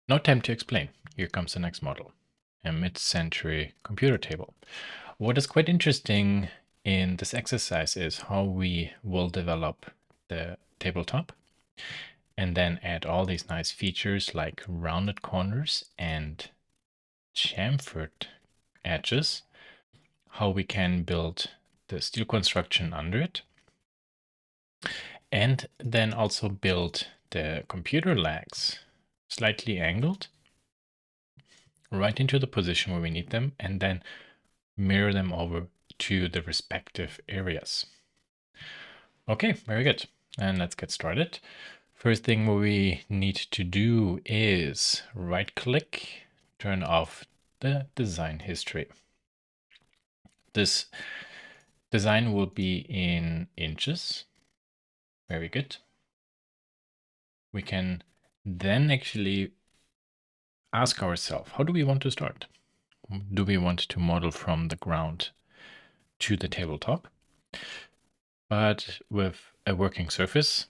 No time to explain. Here comes the next model, a mid-century computer table. What is quite interesting in this exercise is how we will develop the tabletop and then add all these nice features like rounded corners and chamfered edges, how we can build the steel construction under it, and then also build the computer legs slightly angled right into the position where we need them, and then mirror them over to the respective areas. Okay, very good. And let's get started. First thing we need to do is right click, turn off the design history. This design will be in inches. Very good. We can then actually ask ourselves, how do we want to start? Do we want to model from the ground to the tabletop? But with a working surface,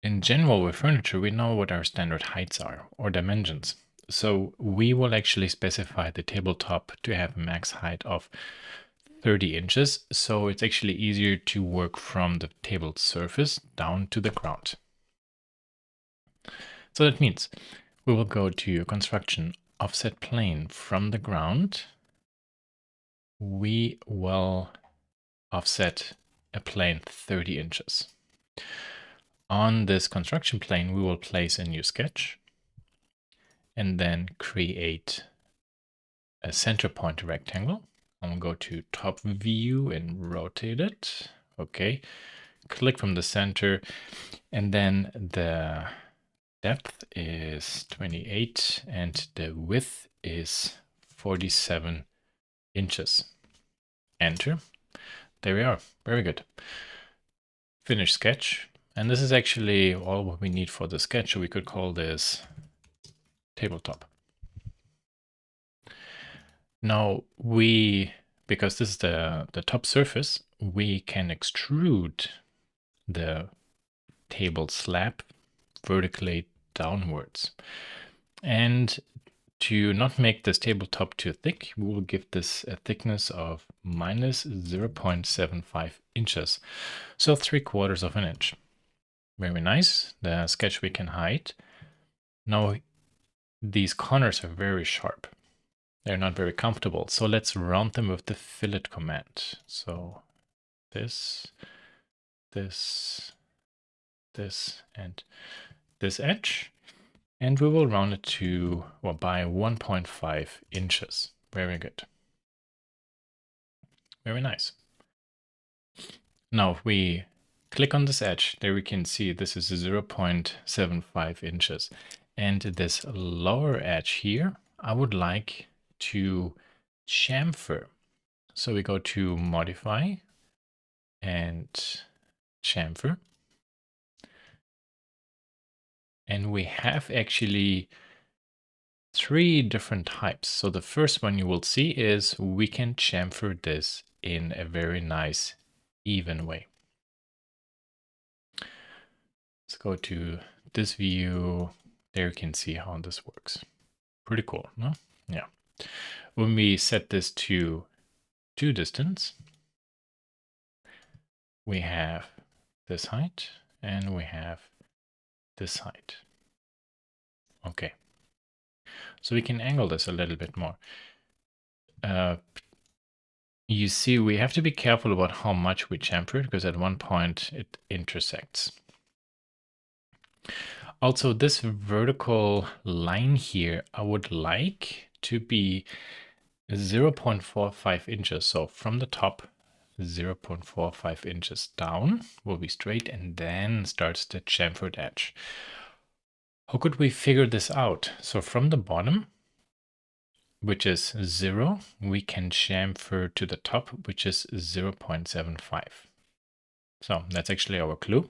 in general with furniture, we know what our standard heights are or dimensions. So we will actually specify the tabletop to have a max height of 30 inches. So it's actually easier to work from the table surface down to the ground. So that means we will go to construction offset plane from the ground. We will offset a plane 30 inches. On this construction plane, we will place a new sketch and then create a center point rectangle. I'll go to top view and rotate it. Okay, click from the center, and then the depth is 28 and the width is 47 inches. Enter. There we are. Very good. Finish sketch. And this is actually all what we need for the sketch. So we could call this tabletop. Now because this is the top surface, we can extrude the table slab vertically downwards. And to not make this tabletop too thick, we will give this a thickness of minus 0.75 inches. So 3/4 of an inch. Very nice. The sketch we can hide. Now these corners are very sharp. They're not very comfortable. So let's round them with the fillet command. So this, and this edge. And we will round it to, or by 1.5 inches. Very good. Very nice. Now if we click on this edge, there we can see this is 0.75 inches. And this lower edge here, I would like to chamfer. So we go to modify and chamfer. And we have actually 3 different types. So the first one you will see is we can chamfer this in a very nice even way. Let's go to this view. There you can see how this works. Pretty cool, no? Yeah. When we set this to distance, we have this height and we have this height. Okay. So we can angle this a little bit more. You see, we have to be careful about how much we chamfer it, because at one point it intersects. Also, this vertical line here, I would like to be 0.45 inches. So from the top, 0.45 inches down will be straight, and then starts the chamfered edge. How could we figure this out? So from the bottom, which is 0, we can chamfer to the top, which is 0.75. So that's actually our clue.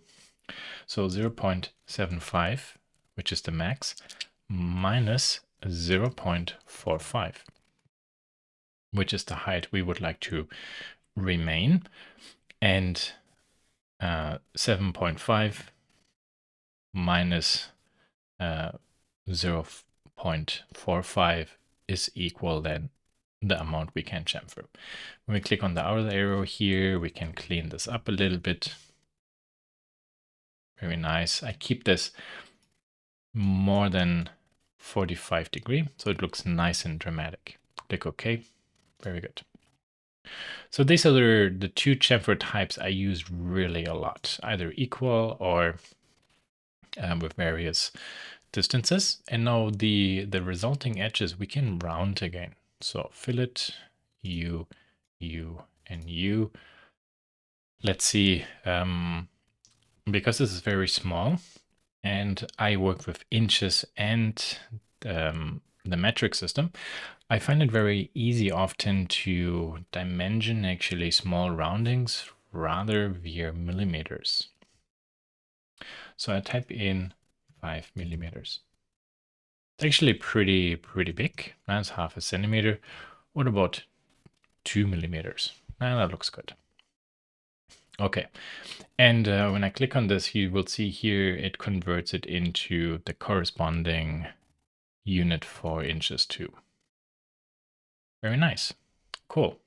So 0.75, which is the max, minus 0.45, which is the height we would like to remain, and 7.5 minus 0.45 0.45 is equal then the amount we can chamfer. When we click on the outer arrow here, we can clean this up a little bit. Very nice. I keep this more than 45 degree, so it looks nice and dramatic. Click OK. Very good. So these are the two chamfer types I use really a lot, either equal or with various distances. And now the resulting edges we can round again. So fillet, U, and U. Let's see, because this is very small and I work with inches and the metric system, I find it very easy often to dimension actually small roundings rather via millimeters. So I type in 5 millimeters. It's actually pretty big. That's half a centimeter. What about 2 millimeters? That looks good. Okay, and when I click on this, you will see here it converts it into the corresponding unit for inches too. Very nice. Cool.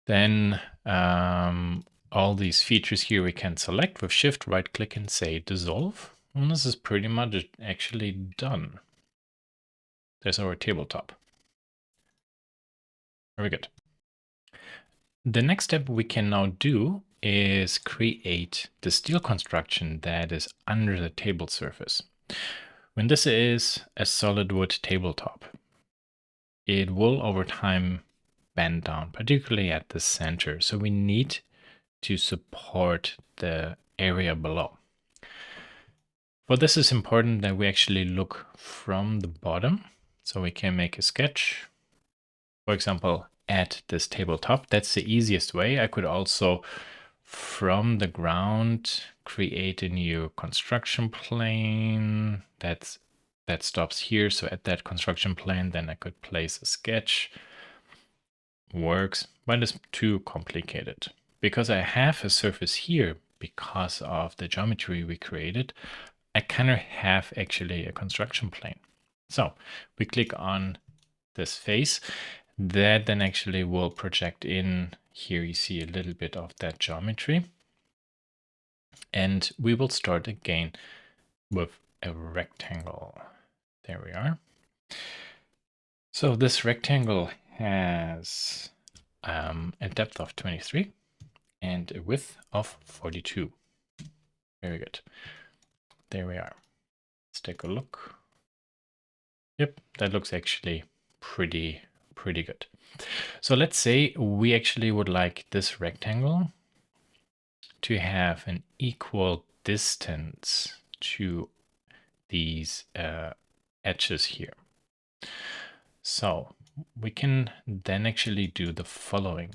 Then all these features here we can select with Shift, right click and say dissolve. And this is pretty much actually done. There's our tabletop. Very good. The next step we can now do is create the steel construction that is under the table surface. When this is a solid wood tabletop, it will over time bend down, particularly at the center. So we need to support the area below. For this is important that we actually look from the bottom. So we can make a sketch, for example, at this tabletop. That's the easiest way. I could also, from the ground, create a new construction plane that stops here. So at that construction plane, then I could place a sketch. Works, but it's too complicated. Because I have a surface here, because of the geometry we created, I kind of have actually a construction plane. So we click on this face. That then actually will project in. Here you see a little bit of that geometry. And we will start again with a rectangle. There we are. So this rectangle has a depth of 23 and a width of 42. Very good. There we are. Let's take a look. Yep, that looks actually pretty good. So let's say we actually would like this rectangle to have an equal distance to these edges here. So we can then actually do the following.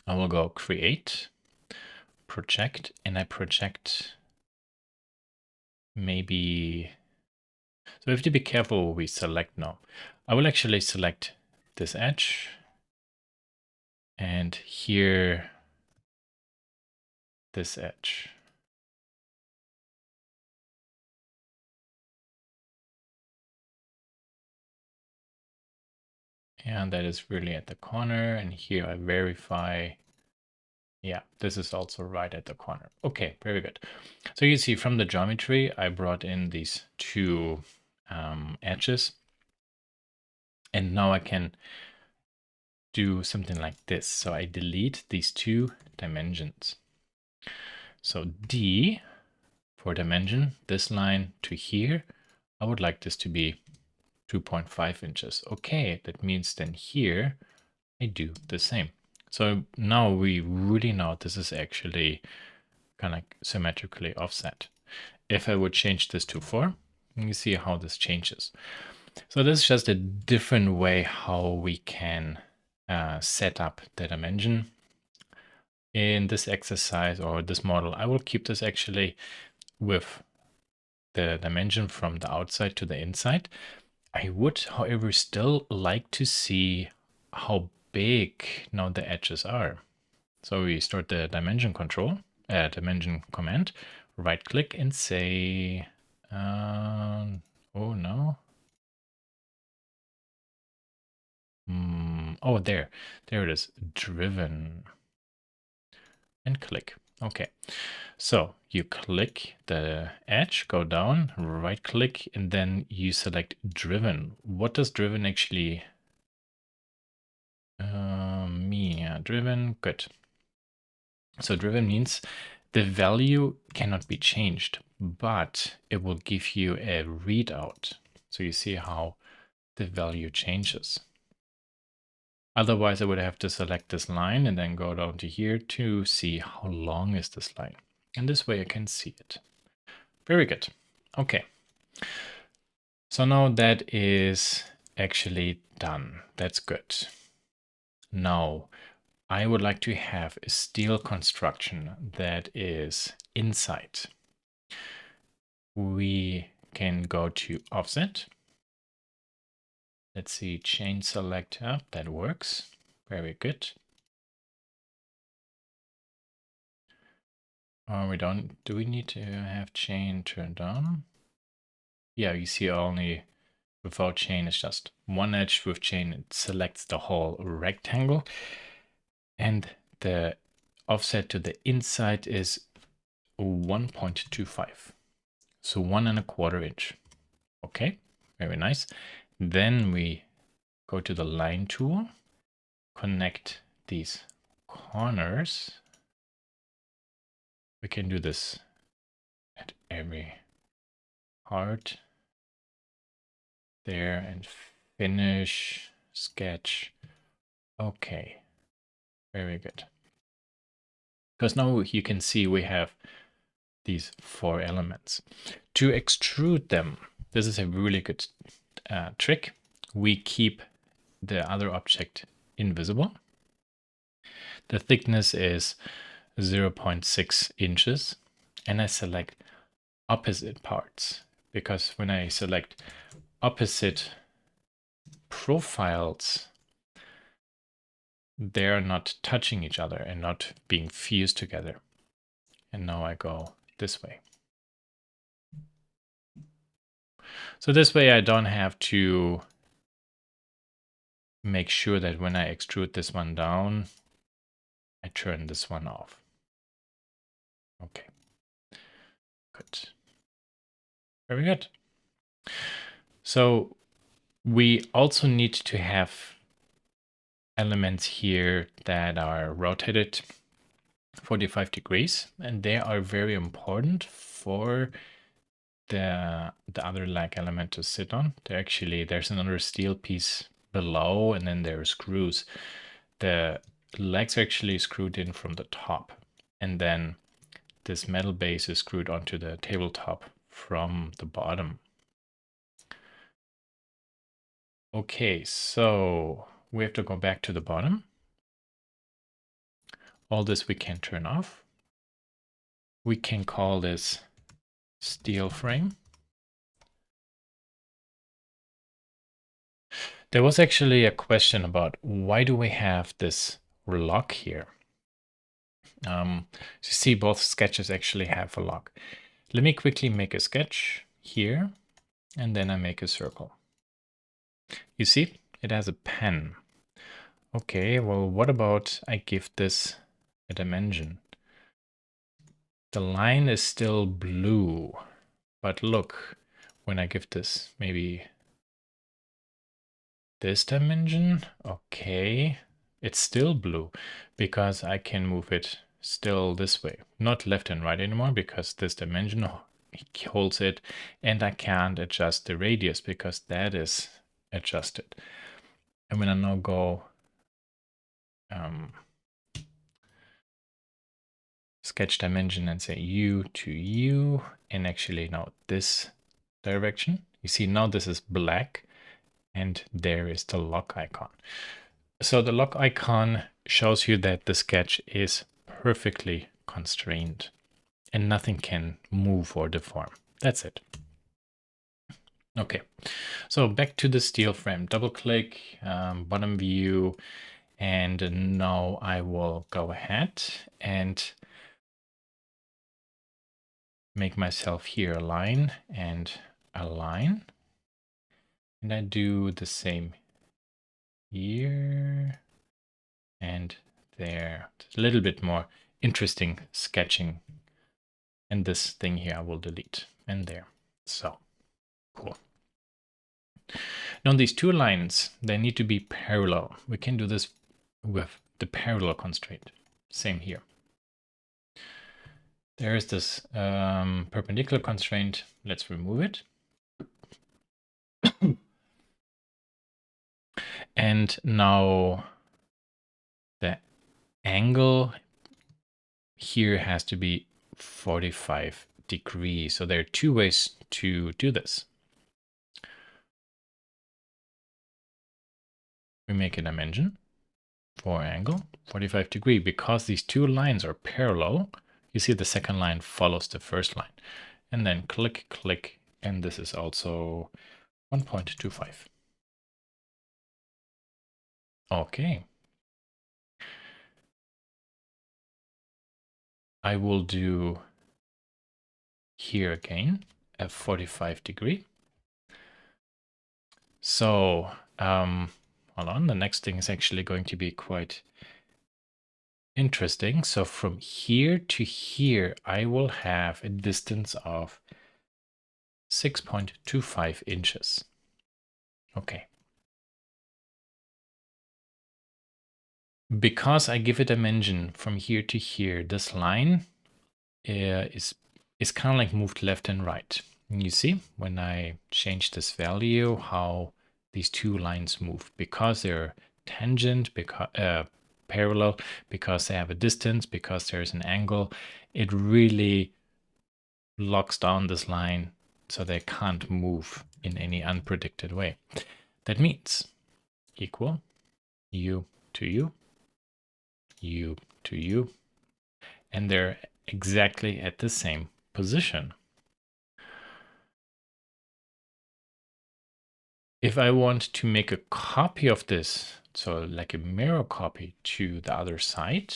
I will go create, project, and I project maybe, so we have to be careful what we select now. I will actually select this edge and here this edge. And that is really at the corner. And here I verify. Yeah, this is also right at the corner. Okay, very good. So you see from the geometry, I brought in these two edges. And now I can do something like this. So I delete these two dimensions. So D for dimension, this line to here, I would like this to be 2.5 inches. Okay, that means then here I do the same. So now we really know this is actually kind of symmetrically offset. If I would change this to 4, you see how this changes. So this is just a different way how we can set up the dimension. In this exercise or this model, I will keep this actually with the dimension from the outside to the inside. I would, however, still like to see how big now the edges are. So we start the dimension control, dimension command, right click and say, Oh no. Oh, there it is. Driven. And click. Okay. So you click the edge, go down, right click, and then you select driven. What does driven actually mean? Yeah, driven, good. So driven means the value cannot be changed, but it will give you a readout. So you see how the value changes. Otherwise, I would have to select this line and then go down to here to see how long is this line. And this way I can see it. Very good. Okay. So now that is actually done. That's good. Now, I would like to have a steel construction that is inside. We can go to offset. Let's see, chain select up. That works. Very good. Oh, we don't. Do we need to have chain turned on? Yeah, you see only without chain, it's just one edge. With chain, it selects the whole rectangle. And the offset to the inside is 1.25. So 1.25 inch. Okay, very nice. Then we go to the line tool, connect these corners. We can do this at every part there and finish sketch. Okay, very good. Because now you can see we have these 4 elements. To extrude them, this is a really good trick. We keep the other object invisible. The thickness is 0.6 inches, and I select opposite parts, because when I select opposite profiles, they're not touching each other and not being fused together. And now I go this way. So this way I don't have to make sure that when I extrude this one down, I turn this one off. Okay, good. Very good. So we also need to have elements here that are rotated 45 degrees, and they are very important for the other leg element to sit on. There's another steel piece below, and then there are screws. The legs are actually screwed in from the top, and then this metal base is screwed onto the tabletop from the bottom. Okay, so we have to go back to the bottom. All this we can turn off. We can call this steel frame. There was actually a question about why do we have this lock here? You see both sketches actually have a lock. Let me quickly make a sketch here, and then I make a circle. You see, it has a pen. Okay, well, what about I give this a dimension? The line is still blue, but look, when I give this maybe this dimension, okay, it's still blue because I can move it still this way, not left and right anymore because this dimension holds it, and I can't adjust the radius because that is adjusted. And when I now go sketch dimension and say U to U, and actually now this direction, you see now this is black, and there is the lock icon. So the lock icon shows you that the sketch is perfectly constrained and nothing can move or deform. That's it. Okay, so back to the steel frame. Double click, bottom view, and now I will go ahead and make myself here a line and a line. And I do the same here and there. A little bit more interesting sketching. And this thing here I will delete, and there. So, cool. Now these two lines, they need to be parallel. We can do this with the parallel constraint. Same here. There is this perpendicular constraint. Let's remove it. And now the angle here has to be 45 degrees. So there are two ways to do this. We make a dimension for angle 45 degree. Because these two lines are parallel, you see the second line follows the first line. And then click, click, and this is also 1.25. Okay. I will do here again at 45 degree. So hold on, the next thing is actually going to be quite interesting. So from here to here, I will have a distance of 6.25 inches. Okay. Because I give a dimension from here to here, this line is kind of like moved left and right. And you see when I change this value, how these two lines move because they're tangent, because parallel, because they have a distance, because there's an angle. It really locks down this line so they can't move in any unpredicted way. That means equal u to u, u to u, and they're exactly at the same position. If I want to make a copy of this, so like a mirror copy to the other side,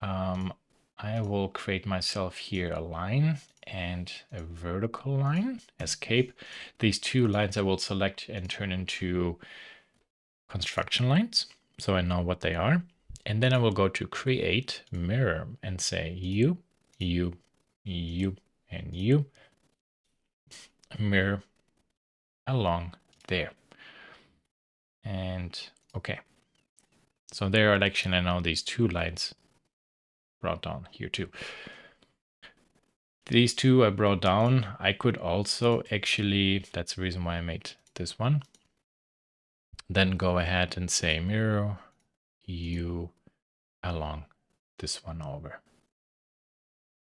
I will create myself here a line and a vertical line, escape. These two lines I will select and turn into construction lines, so I know what they are. And then I will go to create mirror and say u, u, u, and u, mirror along there. And okay. So there are actually now these two lines brought down here too. These two I brought down. I could also actually, that's the reason why I made this one. Then go ahead and say mirror u along this one over.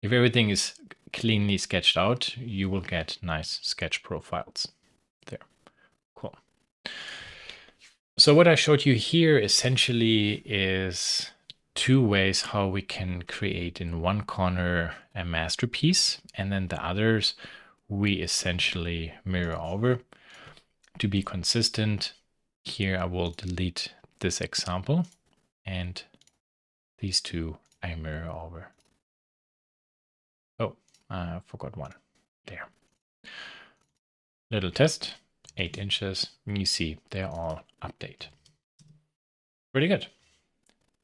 If everything is cleanly sketched out, you will get nice sketch profiles. There, cool. So what I showed you here essentially is two ways how we can create in one corner a masterpiece, and then the others we essentially mirror over. To be consistent, here I will delete this example, and these two I mirror over. Oh, I forgot one. There. Little test, 8 inches. You see, they're all update. Pretty good.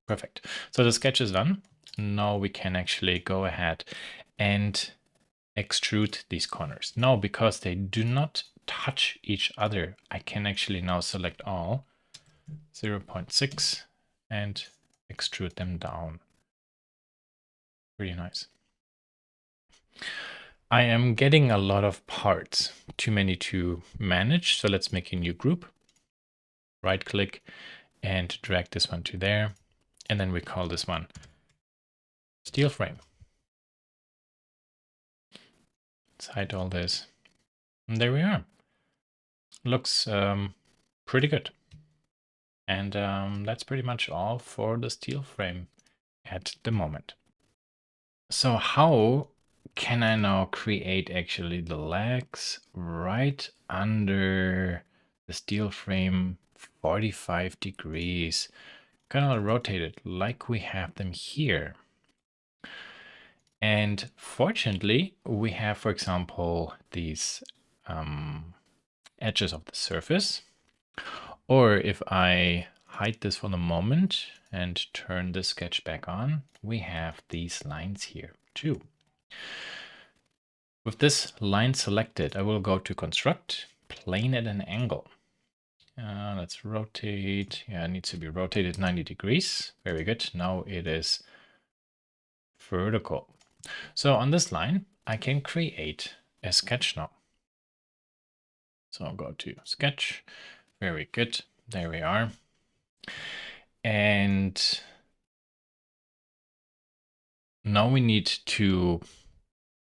Perfect. So the sketch is done. Now we can actually go ahead and extrude these corners. Now, because they do not touch each other, I can actually now select all 0.6 and extrude them down. Pretty nice. I am getting a lot of parts, too many to manage. So let's make a new group. Right click and drag this one to there. And then we call this one steel frame. Let's hide all this. And there we are. Looks pretty good. And that's pretty much all for the steel frame at the moment. So how can I now create actually the legs right under the steel frame 45 degrees? Kind of rotate it like we have them here. And fortunately, we have, for example, these edges of the surface. Or if I hide this for the moment and turn the sketch back on, we have these lines here too. With this line selected, I will go to Construct, Plane at an Angle. Let's rotate. Yeah, it needs to be rotated 90 degrees. Very good. Now it is vertical. So on this line, I can create a sketch now. So I'll go to Sketch. Very good. There we are. And now we need to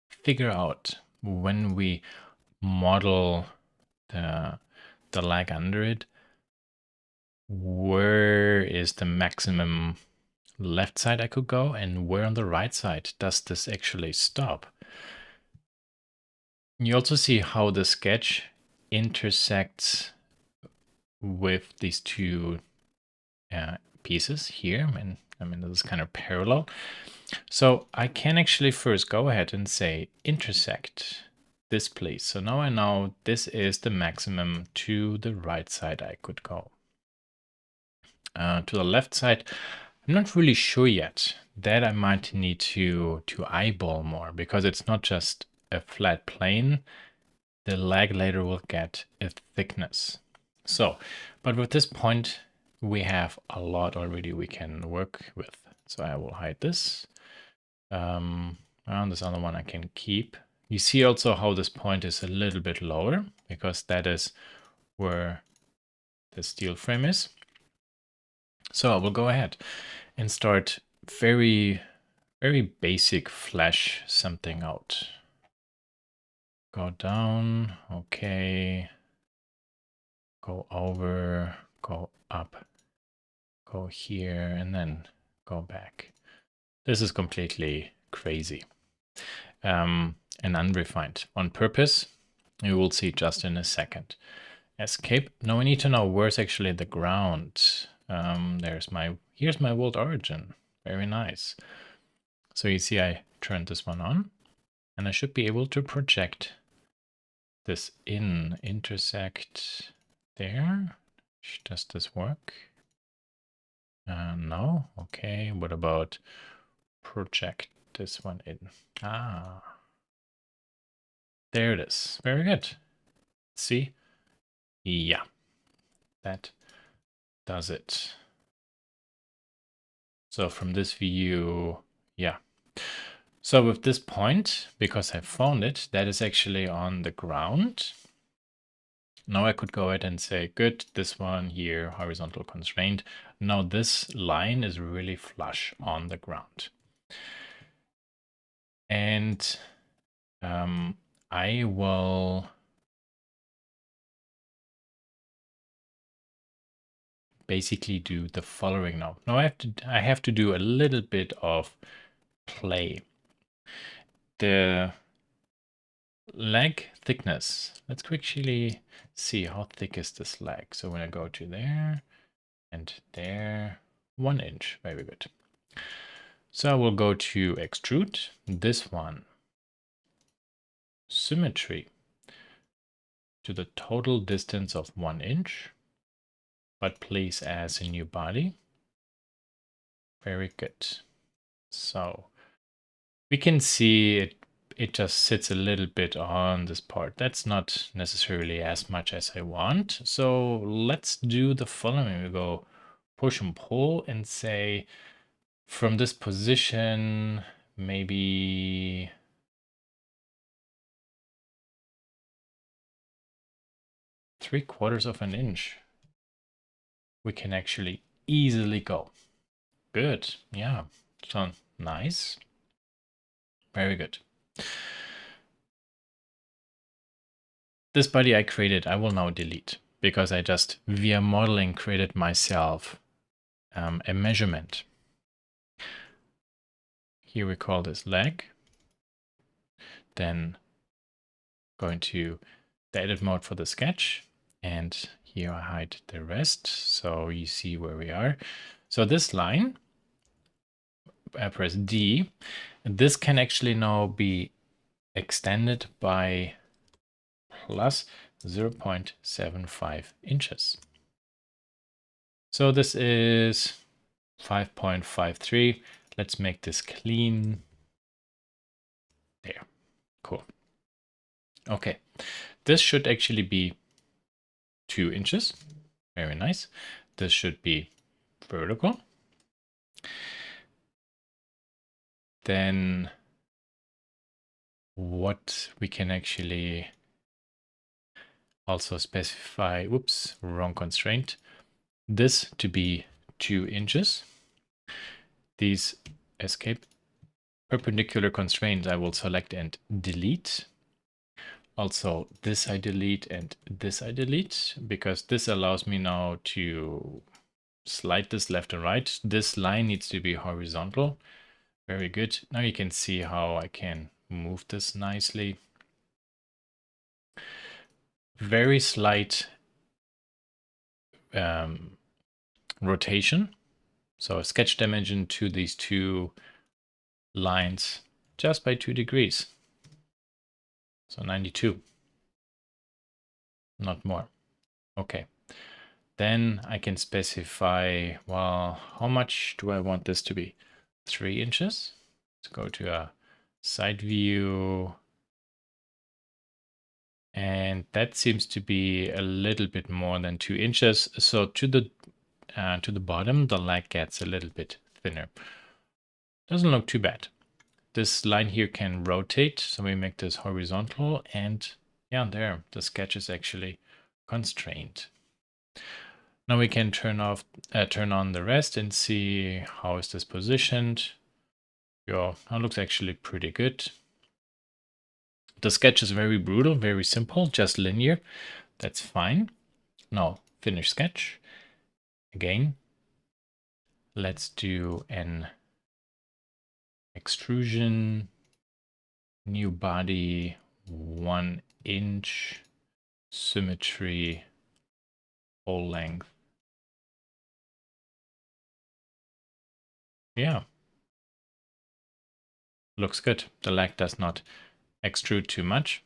figure out when we model the lag under it, where is the maximum left side I could go and where on the right side does this actually stop. You also see how the sketch intersects with these two pieces here, and I mean, this is kind of parallel. So I can actually first go ahead and say intersect this place. So now I know this is the maximum to the right side I could go. To the left side, I'm not really sure yet. That I might need to eyeball more, because it's not just a flat plane. The lag later will get a thickness. So, but with this point, we have a lot already we can work with. So I will hide this. And this other one I can keep. You see also how this point is a little bit lower, because that is where the steel frame is. So I will go ahead and start very basic flash something out. Go down, okay. Go over, go up, go here, and then go back. This is completely crazy and unrefined on purpose. You will see just in a second. Escape. Now we need to know where's actually the ground. Here's my world origin. Very nice. So you see I turned this one on, and I should be able to project this in, intersect there. Does this work? No. Okay. What about project this one in? Ah, there it is. Very good. See? Yeah, that does it. So from this view, yeah. So with this point, because I found it, that is actually on the ground. Now I could go ahead and say, good, this one here, horizontal constraint. Now this line is really flush on the ground. And I will basically do the following now. Now I have to do a little bit of play. The leg thickness. Let's quickly see how thick is this leg. So when I go to there and there, 1 inch, very good. So I will go to extrude, this one, symmetry, to the total distance of 1 inch, but place as a new body. Very good. So we can see it just sits a little bit on this part. That's not necessarily as much as I want. So let's do the following. We go push and pull and say from this position, maybe 3/4 of an inch. We can actually easily go. Good. Yeah. So nice. Very good. This body I created, I will now delete, because I just, via modeling, created myself a measurement. Here we call this leg. Then going to the edit mode for the sketch. And here I hide the rest. So you see where we are. So this line, I press D. This can actually now be extended by plus 0.75 inches. So this is 5.53. Let's make this clean. There, cool. Okay, this should actually be 2 inches. Very nice. This should be vertical. Then what we can actually also specify, whoops, wrong constraint, this to be 2 inches. These escape perpendicular constraints I will select and delete. Also, this I delete and this I delete, because this allows me now to slide this left and right. This line needs to be horizontal. Very good. Now you can see how I can move this nicely. Very slight rotation. So a sketch dimension to these two lines just by 2 degrees. So 92, not more. Okay. Then I can specify, well, how much do I want this to be? 3 inches. Let's go to a side view. And that seems to be a little bit more than 2 inches. So to the bottom, the lag gets a little bit thinner. Doesn't look too bad. This line here can rotate, so we make this horizontal, and yeah, there, the sketch is actually constrained. Now we can turn on the rest and see how is this positioned. Yeah, that looks actually pretty good. The sketch is very brutal, very simple, just linear. That's fine. Now, finish sketch. Again, let's do an extrusion, new body, 1 inch, symmetry, whole length. Yeah. Looks good. The lag does not extrude too much.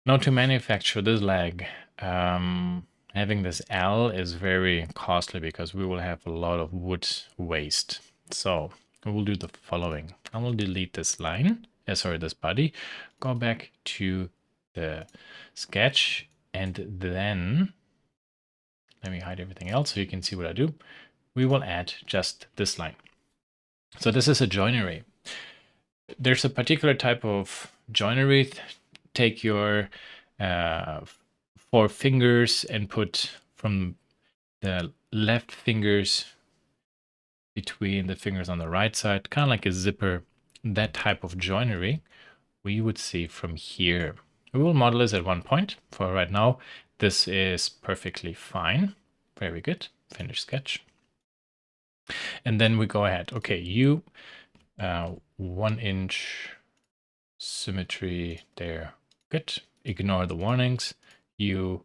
Now to manufacture this lag, having this L is very costly because we will have a lot of wood waste. So we will do the following. I will delete this line, this body, go back to the sketch, and then let me hide everything else so you can see what I do. We will add just this line. So this is a joinery. There's a particular type of joinery. Take your 4 fingers and put from the left fingers between the fingers on the right side, kind of like a zipper. That type of joinery we would see from here. We will model this at one point. For right now, this is perfectly fine. Very good. Finish sketch. And then we go ahead. Okay, you 1 inch symmetry there. Good. Ignore the warnings. You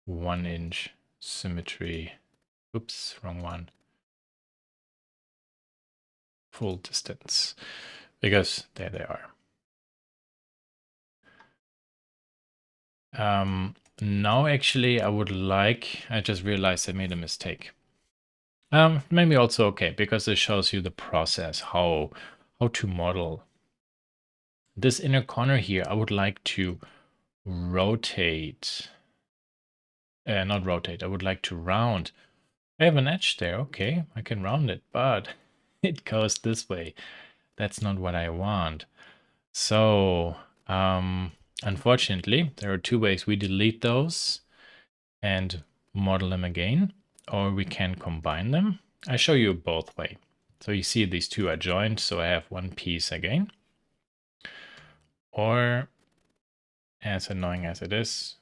1 inch symmetry. Oops, wrong one. Full distance. Because there they are. Now actually I just realized I made a mistake. Maybe also okay, because it shows you the process, how to model. This inner corner here, I would like to rotate. Not rotate, I would like to round. I have an edge there, okay, I can round it, but it goes this way. That's not what I want. So, unfortunately, there are 2 ways. We delete those and model them again, or we can combine them. I show you both way. So you see these 2 are joined, so I have one piece again. Or, as annoying as it is,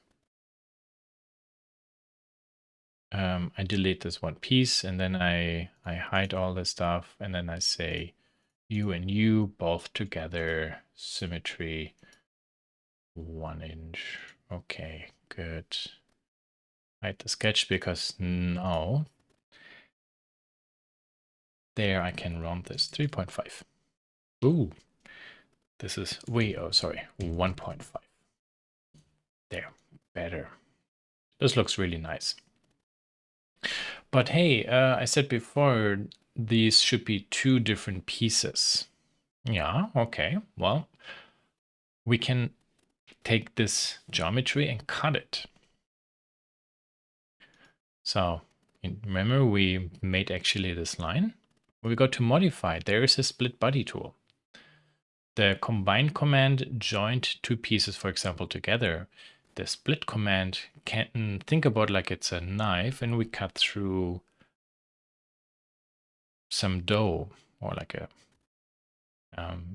I delete this one piece and then I hide all this stuff and then I say you and you both together, symmetry 1 inch. Okay, good. Hide the sketch because now there I can round this 3.5. Ooh, this is 1.5. There, better. This looks really nice. But hey, I said before, these should be 2 different pieces. Yeah, okay. Well, we can take this geometry and cut it. So remember we made actually this line. When we go to modify, there is a split body tool. The combine command joined 2 pieces, for example, together. The split command can think about like it's a knife and we cut through some dough or like a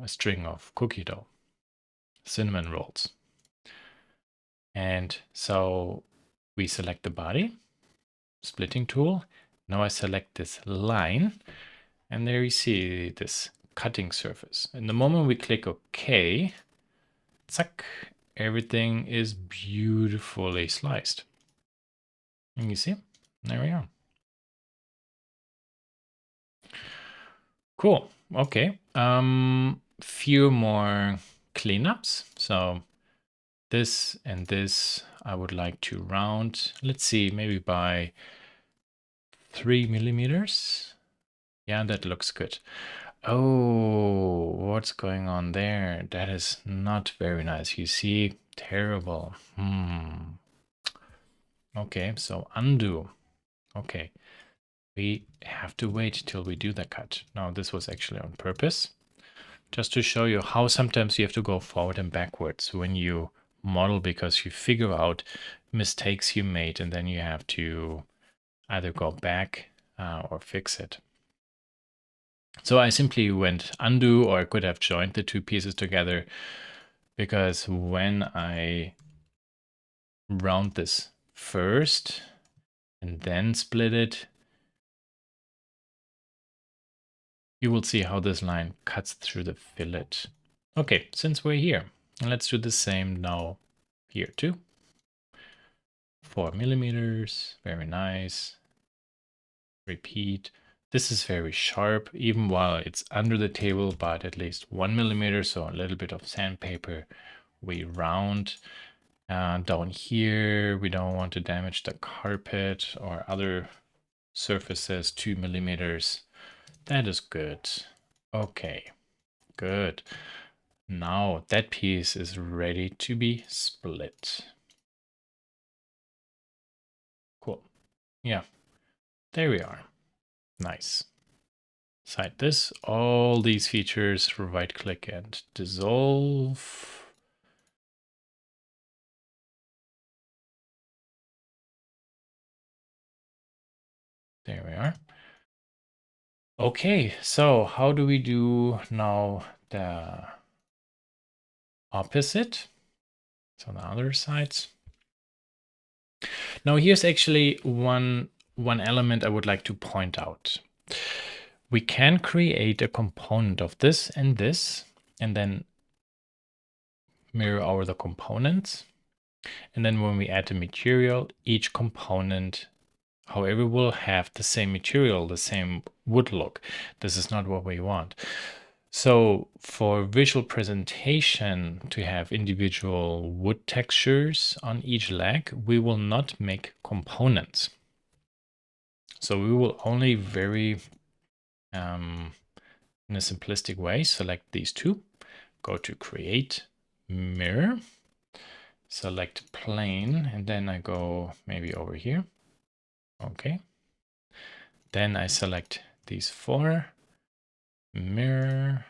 string of cookie dough, cinnamon rolls. And so we select the body, splitting tool. Now I select this line, and there you see this cutting surface. And the moment we click OK, zack, everything is beautifully sliced. And you see, there we are. Cool. Okay. Few more cleanups. So this and this I would like to round. Let's see, maybe by 3 millimeters. Yeah, that looks good. Oh, what's going on there? That is not very nice. You see, terrible. Okay, so undo. Okay, we have to wait till we do the cut. Now, this was actually on purpose, just to show you how sometimes you have to go forward and backwards when you model, because you figure out mistakes you made and then you have to either go back or fix it. So I simply went undo, or I could have joined the 2 pieces together, because when I round this first and then split it, you will see how this line cuts through the fillet. Okay, since we're here, let's do the same now here too. 4 millimeters, very nice. Repeat. This is very sharp, even while it's under the table, but at least 1 millimeter, so a little bit of sandpaper. We round down here. We don't want to damage the carpet or other surfaces. 2 millimeters. That is good. Okay, good. Now that piece is ready to be split. Cool. Yeah, there we are. Nice. Side this, all these features, right click and dissolve. There we are. Okay, so how do we do now the opposite? So the other sides. Now here's actually one element I would like to point out. We can create a component of this, and then mirror over the components. And then when we add the material, each component, however, will have the same material, the same wood look. This is not what we want. So for visual presentation, to have individual wood textures on each leg, we will not make components. So we will only very, in a simplistic way, select these 2, go to create, mirror, select plane, and then I go maybe over here. Okay. Then I select these 4, mirror,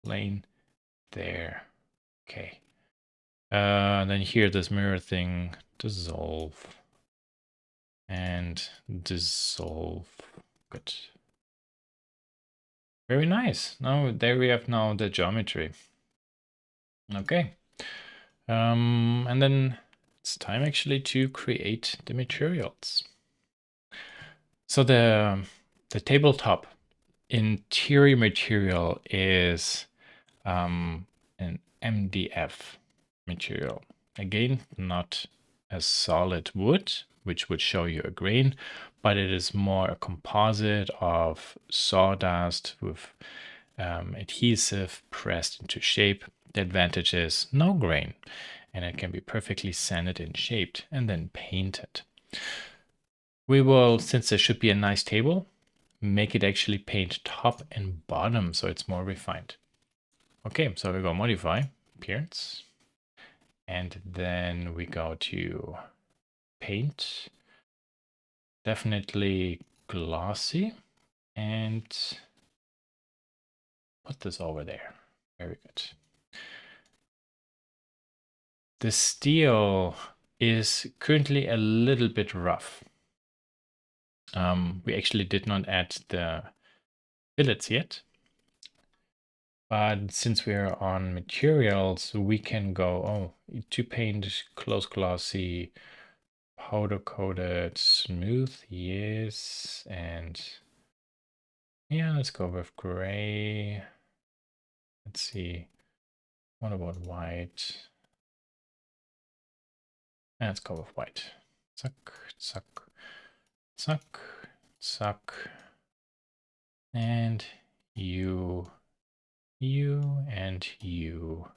plane, there. Okay. Then here, this mirror thing, dissolve, and dissolve. Good. Very nice. Now there we have now the geometry. Okay. And then it's time actually to create the materials. So the tabletop interior material is an MDF material. Again, not a solid wood, which would show you a grain, but it is more a composite of sawdust with adhesive pressed into shape. The advantage is no grain. and it can be perfectly sanded and shaped and then painted. We will, since there should be a nice table, make it actually paint top and bottom so it's more refined. Okay, so we go modify, appearance, and then we go to paint, definitely glossy, and put this over there. Very good. The steel is currently a little bit rough. We actually did not add the fillets yet. But since we're on materials, we can go, to paint close glossy, powder coated, smooth, yes. And yeah, let's go with gray. Let's see, what about white? Let's go with white. Zack, zack, zack, zack. And you, and you.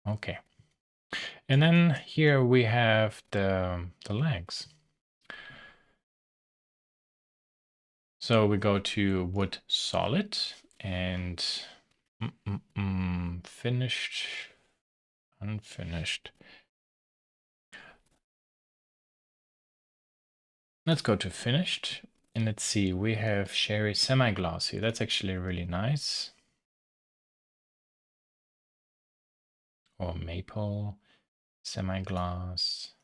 Okay. And then here we have the legs. So we go to wood solid and finished, unfinished. Let's go to finished and let's see, we have sherry semi-glossy. That's actually really nice. Or maple semi-gloss.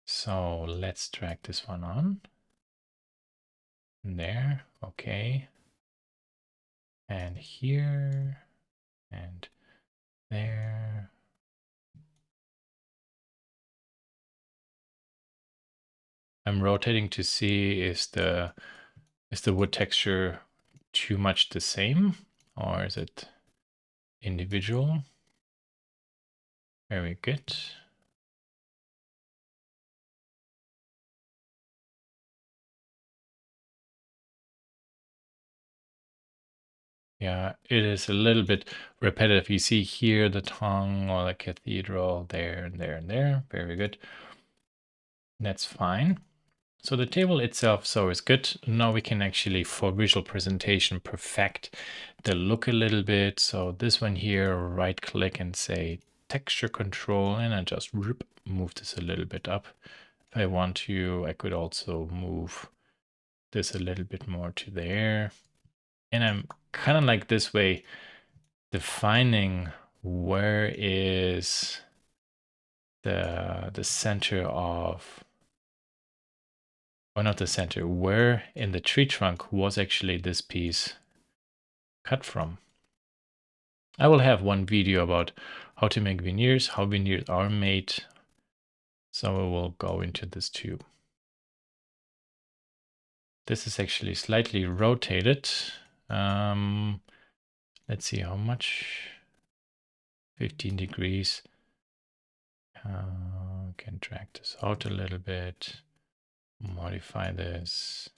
So let's drag this one on. There, okay. And here, and there. I'm rotating to see is the wood texture too much the same or is it individual? Very good. Yeah, it is a little bit repetitive. You see here the tongue or the cathedral there and there and there. Very good. That's fine. So the table itself is good. Now we can actually, for visual presentation, perfect the look a little bit. So this one here, right click and say texture control, and I just move this a little bit up. If I want to, I could also move this a little bit more to there. And I'm kind of like this way, defining where is the center of, or not the center, where in the tree trunk was actually this piece cut from. I will have one video about how to make veneers, how veneers are made. So we will go into this too. This is actually slightly rotated. Let's see how much. 15 degrees. Can drag this out a little bit. Modify this.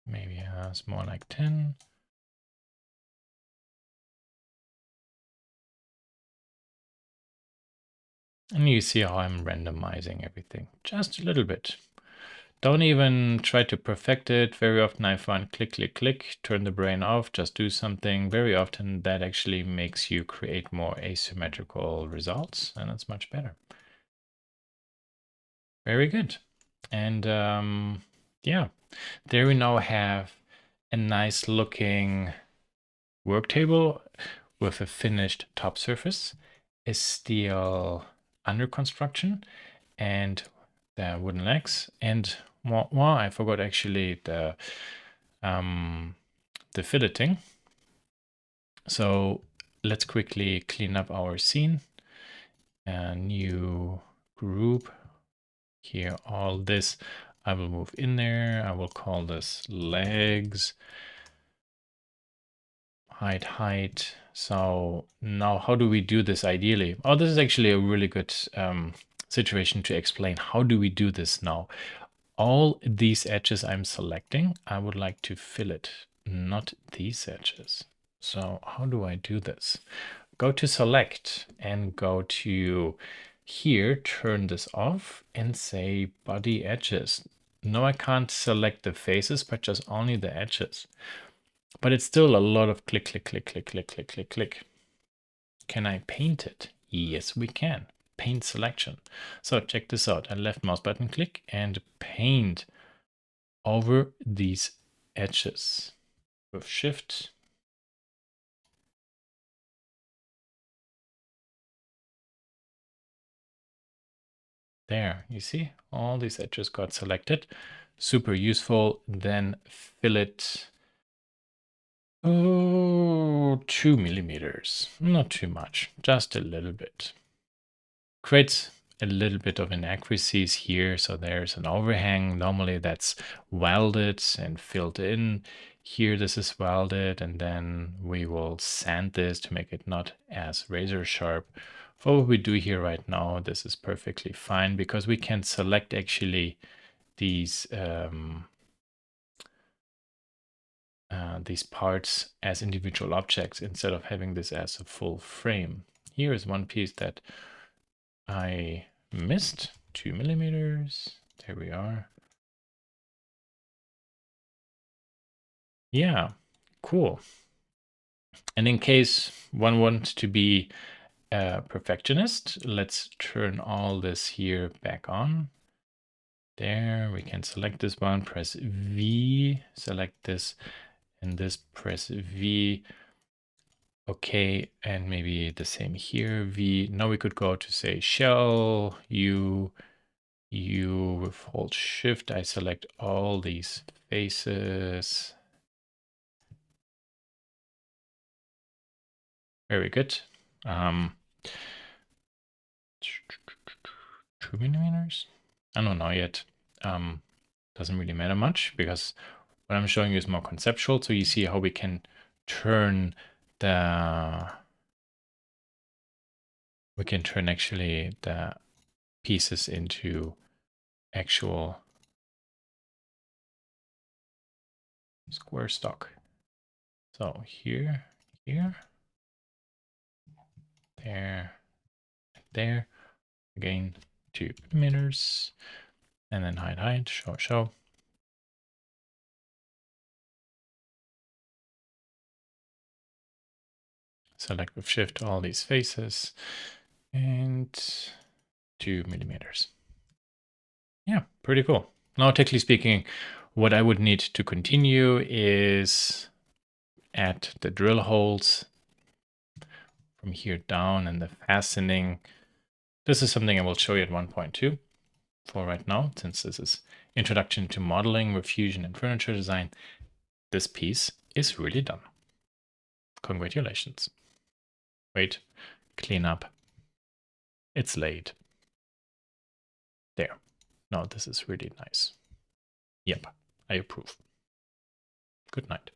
Maybe it's more like 10. And you see how I'm randomizing everything just a little bit. Don't even try to perfect it. Very often I find click, click, click, turn the brain off, just do something. Very often that actually makes you create more asymmetrical results, and it's much better. Very good. And yeah, there we now have a nice looking work table with a finished top surface, a steel under construction, and the wooden legs. And I forgot actually the filleting. So let's quickly clean up our scene. A new group here. All this I will move in there. I will call this legs. Height. So now how do we do this ideally? Oh, this is actually a really good situation to explain how do we do this now. All these edges I'm selecting, I would like to fillet, not these edges. So how do I do this? Go to select and go to here, turn this off and say body edges. No, I can't select the faces, but just only the edges. But it's still a lot of click, click, click, click, click, click, click, click. Can I paint it? Yes, we can. Paint selection. So check this out. I left mouse button click and paint over these edges with shift. There, you see, all these edges got selected. Super useful. Then fillet. Oh, 2 millimeters. Not too much, just a little bit. Creates a little bit of inaccuracies here. So there's an overhang. Normally that's welded and filled in. Here this is welded, and then we will sand this to make it not as razor sharp. For what we do here right now, this is perfectly fine because we can select actually these parts as individual objects instead of having this as a full frame. Here is one piece that I missed, 2 millimeters. There we are. Yeah, cool. And in case one wants to be a perfectionist, let's turn all this here back on. There, we can select this one, press V, select this, and this, press V. Okay, and maybe the same here, V. Now we could go to say shell, U with hold shift. I select all these faces. Very good. 2 millimeters? I don't know yet. Doesn't really matter much because what I'm showing you is more conceptual. So you see how we can turn actually the pieces into actual square stock. So here, there, again, 2 millimeters, and then hide, show. Select with shift all these faces and 2 millimeters. Yeah, pretty cool. Now, technically speaking, what I would need to continue is add the drill holes from here down and the fastening. This is something I will show you at 1.2 for right now, since this is Introduction to Modeling with Fusion and Furniture Design. This piece is really done. Congratulations. Wait, clean up. It's laid. There. Now this is really nice. Yep, I approve. Good night.